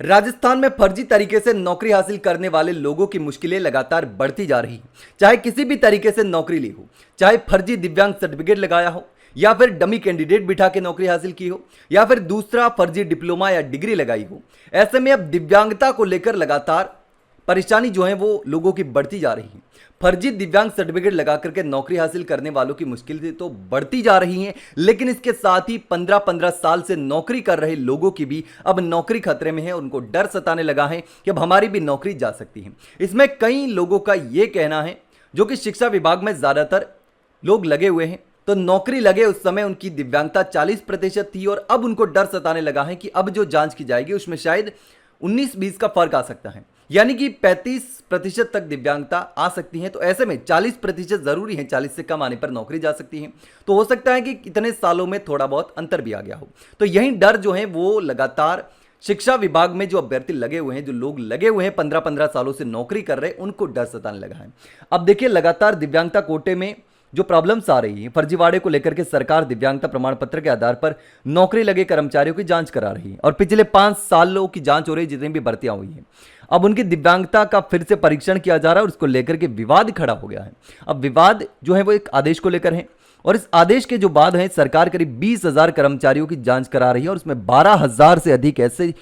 राजस्थान में फर्जी तरीके से नौकरी हासिल करने वाले लोगों की मुश्किलें लगातार बढ़ती जा रही हैं। चाहे किसी भी तरीके से नौकरी ली हो, चाहे फर्जी दिव्यांग सर्टिफिकेट लगाया हो, या फिर डमी कैंडिडेट बिठा के नौकरी हासिल की हो, या फिर दूसरा फर्जी डिप्लोमा या डिग्री लगाई हो। ऐसे में अब दिव्यांगता को लेकर लगातार परेशानी जो है वो लोगों की बढ़ती जा रही है। फर्जी दिव्यांग सर्टिफिकेट लगा करके नौकरी हासिल करने वालों की मुश्किलें तो बढ़ती जा रही हैं, लेकिन इसके साथ ही 15-15 साल से नौकरी कर रहे लोगों की भी अब नौकरी खतरे में है। उनको डर सताने लगा है कि अब हमारी भी नौकरी जा सकती है। इसमें कई लोगों का यह कहना है, जो कि शिक्षा विभाग में ज्यादातर लोग लगे हुए हैं, तो नौकरी लगे उस समय उनकी दिव्यांगता 40% थी और अब उनको डर सताने लगा है कि अब जो जांच की जाएगी उसमें शायद 19-20 का फर्क आ सकता है, यानी कि 35% तक दिव्यांगता आ सकती है। तो ऐसे में 40% जरूरी है, 40 से कम आने पर नौकरी जा सकती है। तो हो सकता है कि कितने सालों में थोड़ा बहुत अंतर भी आ गया हो। तो यही डर जो है वो लगातार शिक्षा विभाग में जो अभ्यर्थी लगे हुए हैं, जो लोग लगे हुए हैं 15-15 सालों से नौकरी कर रहे हैं, उनको डर सताने लगा है। अब देखिए, लगातार दिव्यांगता कोटे में जो प्रॉब्लम्स आ रही है, फर्जीवाड़े को लेकर के सरकार दिव्यांगता प्रमाण पत्र के आधार पर नौकरी लगे कर्मचारियों की जांच करा रही है और पिछले 5 सालों की जांच हो रही है, जितनी भी भर्तियां हुई हैं। अब उनकी दिव्यांगता का फिर से परीक्षण किया जा रहा है और उसको लेकर के विवाद खड़ा हो गया है। अब विवाद जो है वो एक आदेश को लेकर है और इस आदेश के जो बाद है, सरकार करीब 20,000 कर्मचारियों की जांच करा रही है और उसमें 12,000 से अधिक ऐसे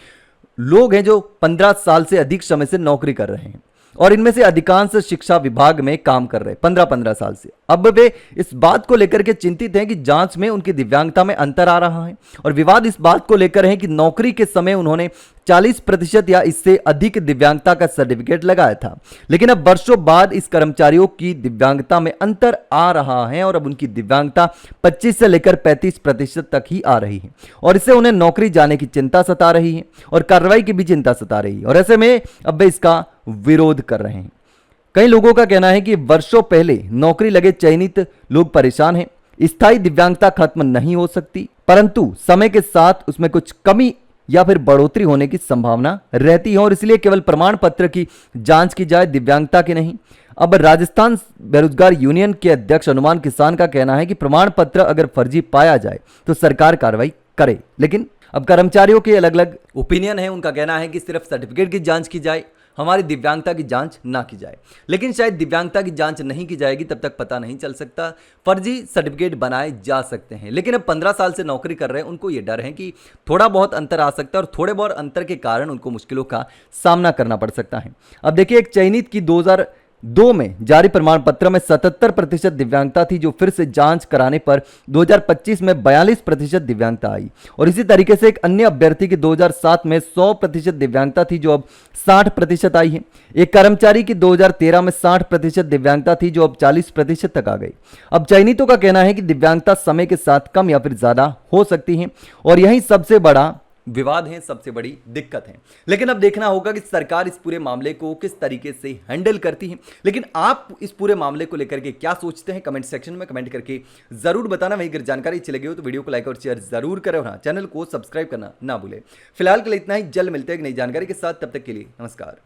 लोग हैं जो 15 साल से अधिक समय से नौकरी कर रहे हैं और इनमें से अधिकांश शिक्षा विभाग में काम कर रहे हैं 15-15 साल से। अब वे इस बात को लेकर के चिंतित हैं कि जांच में उनकी दिव्यांगता में अंतर आ रहा है और विवाद इस बात को लेकर है कि नौकरी के समय उन्होंने 40% या इससे अधिक दिव्यांगता का सर्टिफिकेट लगाया था, लेकिन अब वर्षों बाद इस कर्मचारियों की दिव्यांगता में अंतर आ रहा है और अब उनकी दिव्यांगता 25 से लेकर 35% तक ही आ रही है और इससे उन्हें नौकरी जाने की चिंता सता रही है और कार्रवाई की भी चिंता सता रही है और ऐसे में अब वे इसका विरोध कर रहे हैं। कई लोगों का कहना है कि वर्षों पहले नौकरी लगे चयनित लोग परेशान हैं। स्थायी दिव्यांगता खत्म नहीं हो सकती, परंतु समय के साथ उसमें कुछ कमी या फिर बढ़ोतरी होने की संभावना रहती है और इसलिए केवल प्रमाण पत्र की जांच की जाए, दिव्यांगता की नहीं। अब राजस्थान बेरोजगार यूनियन के अध्यक्ष हनुमान किसान का कहना है कि प्रमाण पत्र अगर फर्जी पाया जाए तो सरकार कार्रवाई करे, लेकिन अब कर्मचारियों के अलग अलग ओपिनियन है। उनका कहना है कि सिर्फ सर्टिफिकेट की जांच की जाए, हमारी दिव्यांगता की जांच ना की जाए। लेकिन शायद दिव्यांगता की जांच नहीं की जाएगी तब तक पता नहीं चल सकता, फर्जी सर्टिफिकेट बनाए जा सकते हैं। लेकिन अब 15 साल से नौकरी कर रहे हैं, उनको ये डर है कि थोड़ा बहुत अंतर आ सकता है और थोड़े बहुत अंतर के कारण उनको मुश्किलों का सामना करना पड़ सकता है। अब देखिए, एक चयनित की 2002 में जारी प्रमाण पत्र में 77% दिव्यांगता थी, जो फिर से जांच कराने पर 2025 में 42% दिव्यांगता आई और इसी तरीके से एक अन्य अभ्यर्थी की 2007 में 100% दिव्यांगता थी, जो अब 60% आई है। एक कर्मचारी की 2013 में 60% दिव्यांगता थी, जो अब 40% तक आ गई। अब चयनितों का कहना है कि दिव्यांगता समय के साथ कम या फिर ज्यादा हो सकती है और यही सबसे बड़ा विवाद है, सबसे बड़ी दिक्कत है। लेकिन अब देखना होगा कि सरकार इस पूरे मामले को किस तरीके से हैंडल करती है। लेकिन आप इस पूरे मामले को लेकर के क्या सोचते हैं, कमेंट सेक्शन में कमेंट करके जरूर बताना। वहीं अगर जानकारी अच्छी लगी हो तो वीडियो को लाइक और शेयर जरूर करें और हाँ, चैनल को सब्सक्राइब करना ना भूलें। फिलहाल के लिए इतना ही, जल्द मिलते हैं एक नई जानकारी के साथ। तब तक के लिए नमस्कार।